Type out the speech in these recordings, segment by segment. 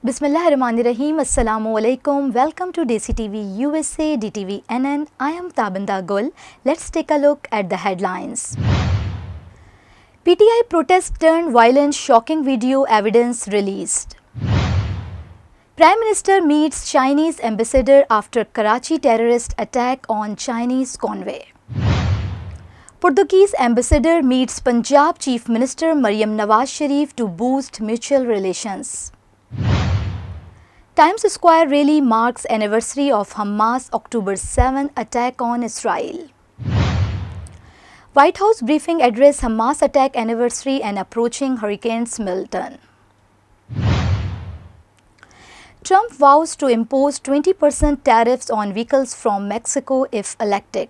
Bismillahirrahmanirrahim. Assalamu alaikum. Welcome to Desi TV USA, DTV NN. I am Tabinda Gul. Let's take a look at the headlines. PTI protest turned violent, shocking video evidence released. Prime Minister meets Chinese ambassador after Karachi terrorist attack on Chinese convoy. Portuguese ambassador meets Punjab Chief Minister Maryam Nawaz Sharif to boost mutual relations. Times Square rally marks anniversary of Hamas October 7 attack on Israel. White House briefing address Hamas attack anniversary and approaching Hurricane Milton. Trump vows to impose 20% tariffs on vehicles from Mexico if elected.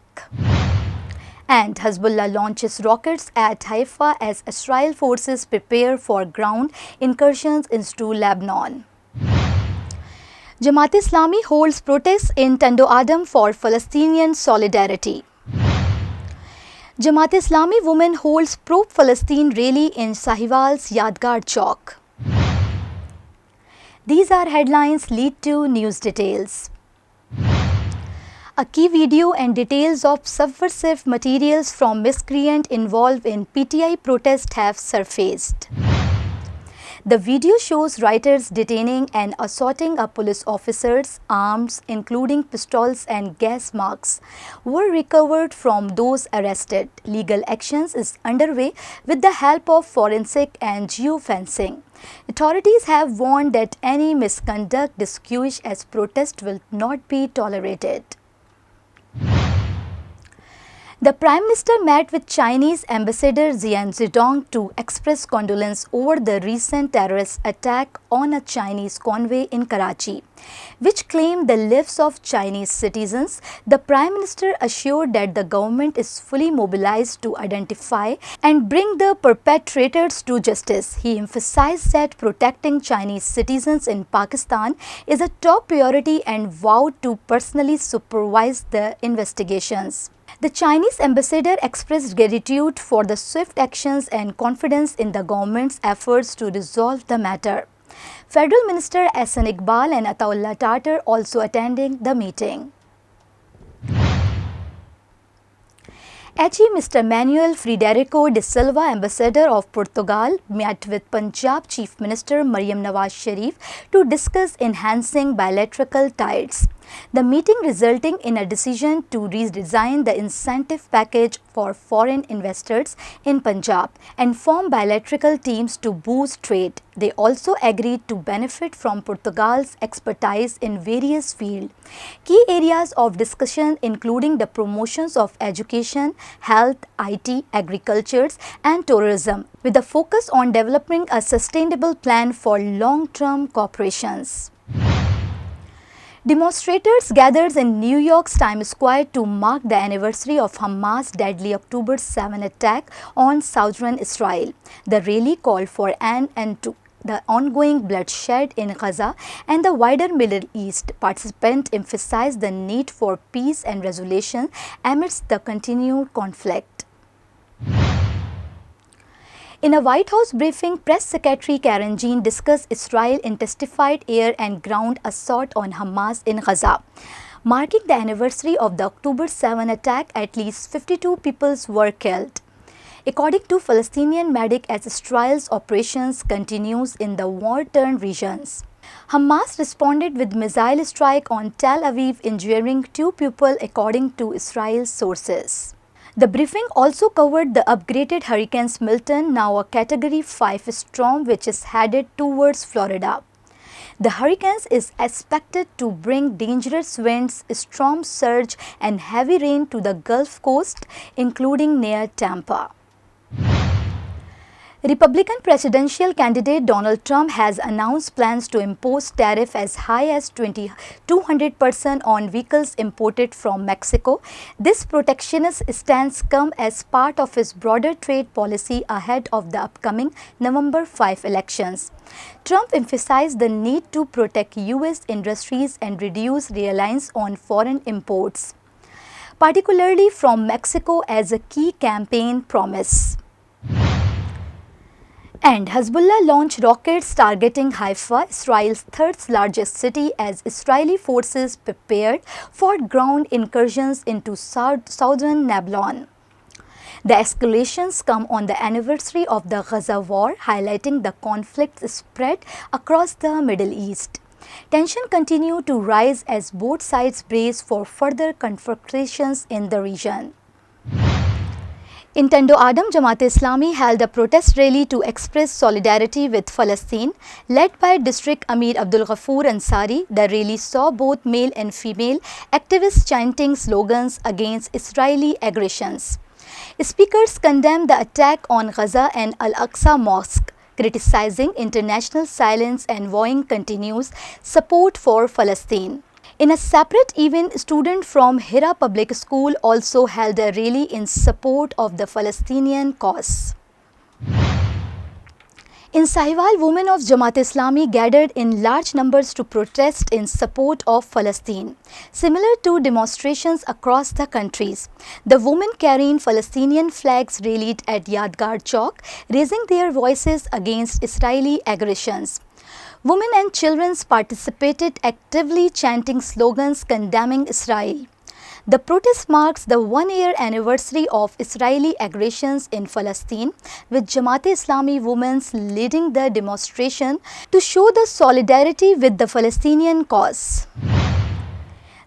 And Hezbollah launches rockets at Haifa as Israel forces prepare for ground incursions into Lebanon. Jamaat-e-Islami holds protests in Tando Adam for Palestinian solidarity. Jamaat-e-Islami women holds pro-Palestine rally in Sahiwal's Yadgar Chowk. These are headlines. Lead to news details. A key video and details of subversive materials from miscreant involved in PTI protest have surfaced. The video shows rioters detaining and assaulting a police officers. Arms, including pistols and gas masks, were recovered from those arrested. Legal actions is underway with the help of forensic and geo-fencing. Authorities have warned that any misconduct disguised as protest will not be tolerated. The Prime Minister met with Chinese Ambassador Jian Zedong to express condolence over the recent terrorist attack on a Chinese convoy in Karachi, which claimed the lives of Chinese citizens. The Prime Minister assured that the government is fully mobilized to identify and bring the perpetrators to justice. He emphasized that protecting Chinese citizens in Pakistan is a top priority and vowed to personally supervise the investigations. The Chinese ambassador expressed gratitude for the swift actions and confidence in the government's efforts to resolve the matter. Federal Minister Ahsan Iqbal and Ataullah Tatar also attending the meeting. Mr. Manuel Frederico de Silva, ambassador of Portugal, met with Punjab Chief Minister Maryam Nawaz Sharif to discuss enhancing bilateral ties. The meeting resulting in a decision to redesign the incentive package for foreign investors in Punjab and form bilateral teams to boost trade. They also agreed to benefit from Portugal's expertise in various fields. Key areas of discussion including the promotions of education, health, IT, agriculture and tourism, with a focus on developing a sustainable plan for long-term cooperations. Demonstrators gathered in New York's Times Square to mark the anniversary of Hamas' deadly October 7 attack on southern Israel. The rally called for an end to the ongoing bloodshed in Gaza and the wider Middle East. Participants emphasized the need for peace and resolution amidst the continued conflict. In a White House briefing, Press Secretary Karen Jean discussed Israel's intensified air and ground assault on Hamas in Gaza. Marking the anniversary of the October 7 attack, at least 52 people were killed. According to Palestinian medics, as Israel's operations continues in the war-torn regions. Hamas responded with missile strike on Tel Aviv, injuring 2 people according to Israel's sources. The briefing also covered the upgraded Hurricane Milton, now a Category 5 storm which is headed towards Florida. The hurricane is expected to bring dangerous winds, storm surge and heavy rain to the Gulf Coast, including near Tampa. Republican presidential candidate Donald Trump has announced plans to impose tariff as high as 200% on vehicles imported from Mexico. This protectionist stance comes as part of his broader trade policy ahead of the upcoming November 5 elections. Trump emphasized the need to protect U.S. industries and reduce reliance on foreign imports, particularly from Mexico, as a key campaign promise. And Hezbollah launched rockets targeting Haifa, Israel's third largest city, as Israeli forces prepared for ground incursions into southern Lebanon. The escalations come on the anniversary of the Gaza war, highlighting the conflict's spread across the Middle East. Tension continued to rise as both sides brace for further confrontations in the region. In Tando Adam, Jamaat-e-Islami held a protest rally to express solidarity with Palestine. Led by District Amir Abdul Ghafoor Ansari, the rally saw both male and female activists chanting slogans against Israeli aggressions. Speakers condemned the attack on Gaza and Al-Aqsa Mosque, criticizing international silence and vowing continuous support for Palestine. In a separate event, students from Hira Public School also held a rally in support of the Palestinian cause. In Sahiwal, women of Jamaat-e-Islami gathered in large numbers to protest in support of Palestine. Similar to demonstrations across the countries, the women carrying Palestinian flags rallied at Yadgar Chowk, raising their voices against Israeli aggressions. Women and children participated actively, chanting slogans condemning Israel. The protest marks the one-year anniversary of Israeli aggressions in Palestine, with Jamaat-e-Islami women leading the demonstration to show the solidarity with the Palestinian cause.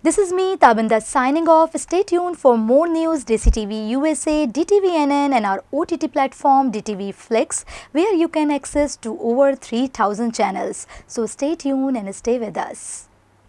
This is me, Tabinda, signing off. Stay tuned for more news. Desi TV USA, DTVNN and our OTT platform DTV Flex, where you can access to over 3,000 channels. So stay tuned and stay with us.